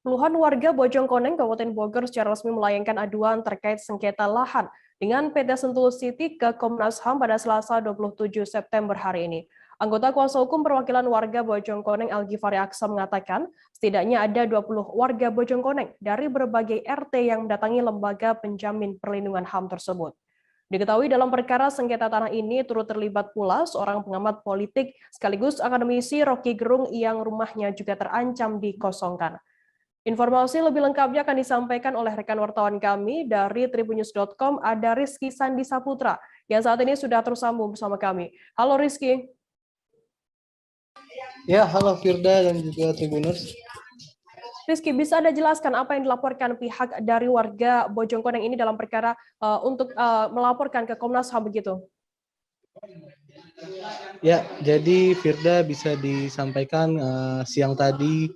Puluhan warga Bojongkoneng, Kabupaten Bogor secara resmi melayangkan aduan terkait sengketa lahan dengan PT Sentul City ke Komnas HAM pada Selasa 27 September hari ini. Anggota kuasa hukum perwakilan warga Bojongkoneng Algifari Aksa mengatakan setidaknya ada 20 warga Bojongkoneng dari berbagai RT yang mendatangi lembaga penjamin perlindungan HAM tersebut. Diketahui dalam perkara sengketa tanah ini turut terlibat pula seorang pengamat politik sekaligus akademisi Rocky Gerung yang rumahnya juga terancam dikosongkan. Informasi lebih lengkapnya akan disampaikan oleh rekan wartawan kami dari tribunnews.com, ada Rizky Sandi Saputra, yang saat ini sudah tersambung bersama kami. Halo Rizky. Ya, halo Firda dan juga Tribuners. Rizky, bisa Anda jelaskan apa yang dilaporkan pihak dari warga Bojongkoneng ini dalam perkara untuk melaporkan ke Komnas HAM begitu? Ya, jadi Firda bisa disampaikan siang tadi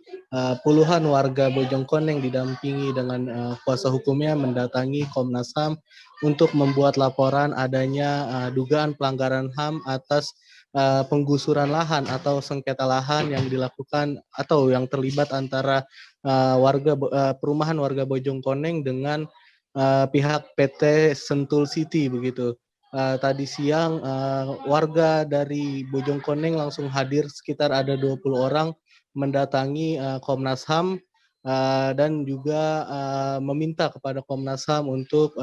puluhan warga Bojongkoneng didampingi dengan kuasa hukumnya mendatangi Komnas HAM untuk membuat laporan adanya dugaan pelanggaran HAM atas penggusuran lahan atau sengketa lahan yang dilakukan atau yang terlibat antara perumahan warga Bojongkoneng dengan pihak PT Sentul City begitu. Tadi siang warga dari Bojongkoneng langsung hadir, sekitar ada 20 orang mendatangi Komnas HAM dan juga meminta kepada Komnas HAM untuk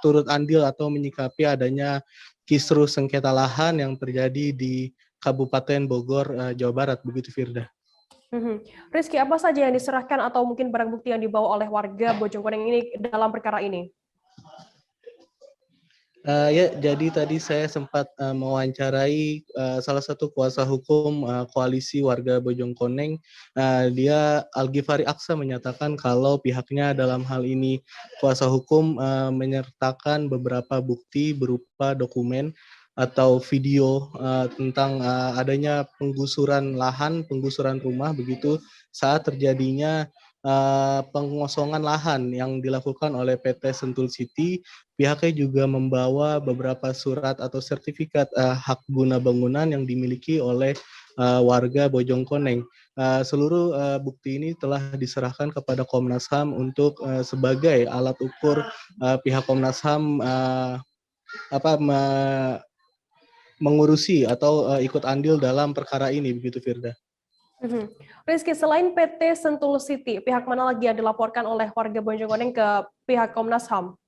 turut andil atau menyikapi adanya kisruh sengketa lahan yang terjadi di Kabupaten Bogor, Jawa Barat, begitu Firda. Rizky, apa saja yang diserahkan atau mungkin barang bukti yang dibawa oleh warga Bojongkoneng ini dalam perkara ini? Ya, jadi tadi saya sempat mewawancarai salah satu kuasa hukum koalisi warga Bojongkoneng. Dia Algifari Aksa menyatakan kalau pihaknya dalam hal ini kuasa hukum menyertakan beberapa bukti berupa dokumen atau video tentang adanya penggusuran lahan, penggusuran rumah begitu saat terjadinya pengosongan lahan yang dilakukan oleh PT Sentul City. Pihaknya juga membawa beberapa surat atau sertifikat hak guna bangunan yang dimiliki oleh warga Bojongkoneng. Seluruh bukti ini telah diserahkan kepada Komnas HAM untuk sebagai alat ukur pihak Komnas HAM mengurusi atau ikut andil dalam perkara ini, begitu Firda. Rizky, selain PT Sentul City, pihak mana lagi yang dilaporkan oleh warga Bojongkoneng ke pihak Komnas HAM?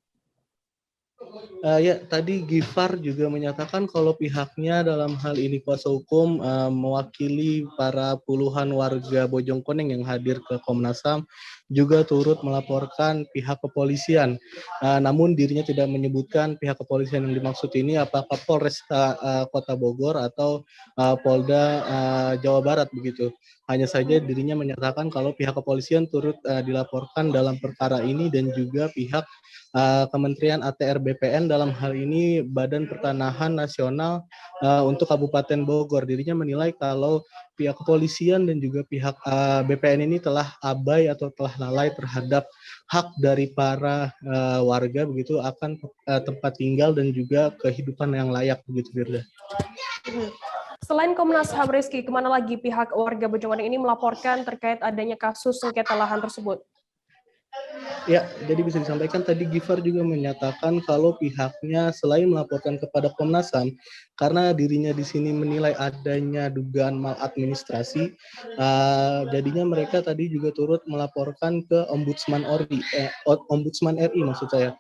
Ya, tadi Gifar juga menyatakan kalau pihaknya dalam hal ini kuasa hukum mewakili para puluhan warga Bojongkoneng yang hadir ke Komnas HAM juga turut melaporkan pihak kepolisian. Namun dirinya tidak menyebutkan pihak kepolisian yang dimaksud ini apakah Polres Kota Bogor atau Polda Jawa Barat begitu. Hanya saja dirinya menyatakan kalau pihak kepolisian turut dilaporkan dalam perkara ini dan juga pihak Kementerian ATR BPN dalam hal ini Badan Pertanahan Nasional untuk Kabupaten Bogor. Dirinya menilai kalau pihak kepolisian dan juga pihak BPN ini telah abai atau telah lalai terhadap hak dari para warga begitu akan tempat tinggal dan juga kehidupan yang layak begitu Firda. Selain Komnas HAM, Rizky, kemana lagi pihak warga Bojongkoneng ini melaporkan terkait adanya kasus sengketa lahan tersebut? Ya, jadi bisa disampaikan tadi Gifar juga menyatakan kalau pihaknya selain melaporkan kepada Komnas HAM karena dirinya di sini menilai adanya dugaan maladministrasi, jadinya mereka tadi juga turut melaporkan ke Ombudsman RI maksud saya.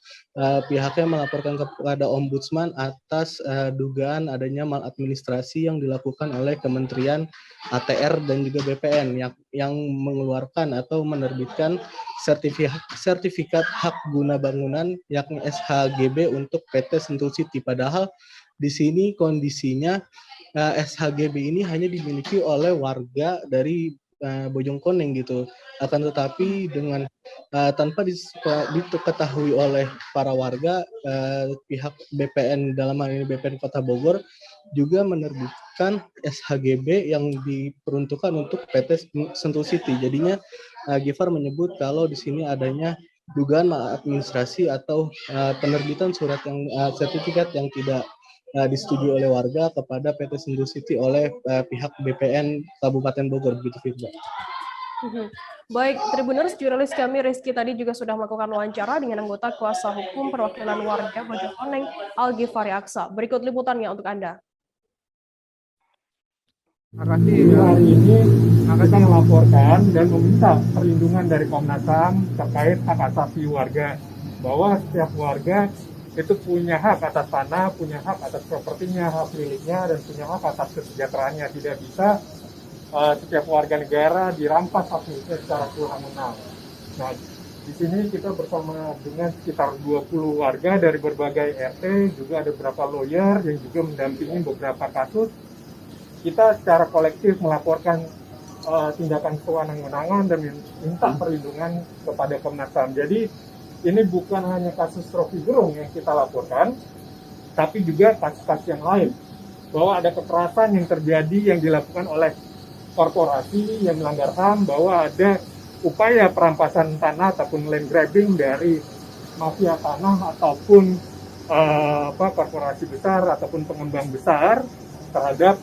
Pihaknya melaporkan kepada Ombudsman atas dugaan adanya maladministrasi yang dilakukan oleh Kementerian ATR dan juga BPN yang mengeluarkan atau menerbitkan sertifikat hak guna bangunan yakni SHGB untuk PT Sentul City. Padahal di sini kondisinya SHGB ini hanya dimiliki oleh warga dari Bojongkoneng gitu. Akan tetapi dengan tanpa diketahui oleh para warga, pihak BPN dalam hal ini BPN Kota Bogor juga menerbitkan SHGB yang diperuntukkan untuk PT Sentul City. Jadinya Gifar menyebut kalau di sini adanya dugaan maladministrasi atau penerbitan surat yang sertifikat yang tidak disetujui oleh warga kepada PT Sentul City oleh pihak BPN Kabupaten Bogor begitu Firda. Mhm. Baik, Tribuners, jurnalis kami Rizky tadi juga sudah melakukan wawancara dengan anggota kuasa hukum perwakilan warga Bojonegoro, Al-Ghifari Aksa. Berikut liputannya untuk Anda. Terima kasih. Hari ini kita melaporkan dan meminta perlindungan dari Komnas HAM terkait hak asasi warga, bahwa setiap warga itu punya hak atas tanah, punya hak atas propertinya, hak miliknya, dan punya hak atas kesejahteraannya. Tidak bisa setiap warga negara dirampas hak miliknya secara semena-mena. Nah, di sini kita bersama dengan sekitar 20 warga dari berbagai RT, juga ada beberapa lawyer yang juga mendampingi beberapa kasus. Kita secara kolektif melaporkan tindakan kewenangan dan minta perlindungan kepada Komnas HAM. Jadi ini bukan hanya kasus Rocky Gerung yang kita laporkan, tapi juga kasus-kasus yang lain. Bahwa ada kekerasan yang terjadi yang dilakukan oleh korporasi yang melanggar HAM, bahwa ada upaya perampasan tanah ataupun land grabbing dari mafia tanah ataupun korporasi besar ataupun pengembang besar terhadap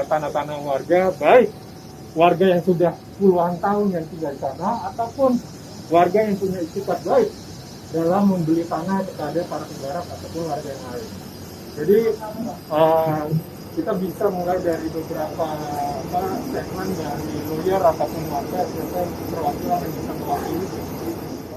tanah-tanah warga, baik warga yang sudah puluhan tahun yang tinggal di sana ataupun warga yang punya itikat baik dalam membeli tanah kepada para penggarap ataupun warga yang lain. Jadi kita bisa mulai dari beberapa statement dari lawyer ataupun warga, serta perwakilan yang bisa mewakili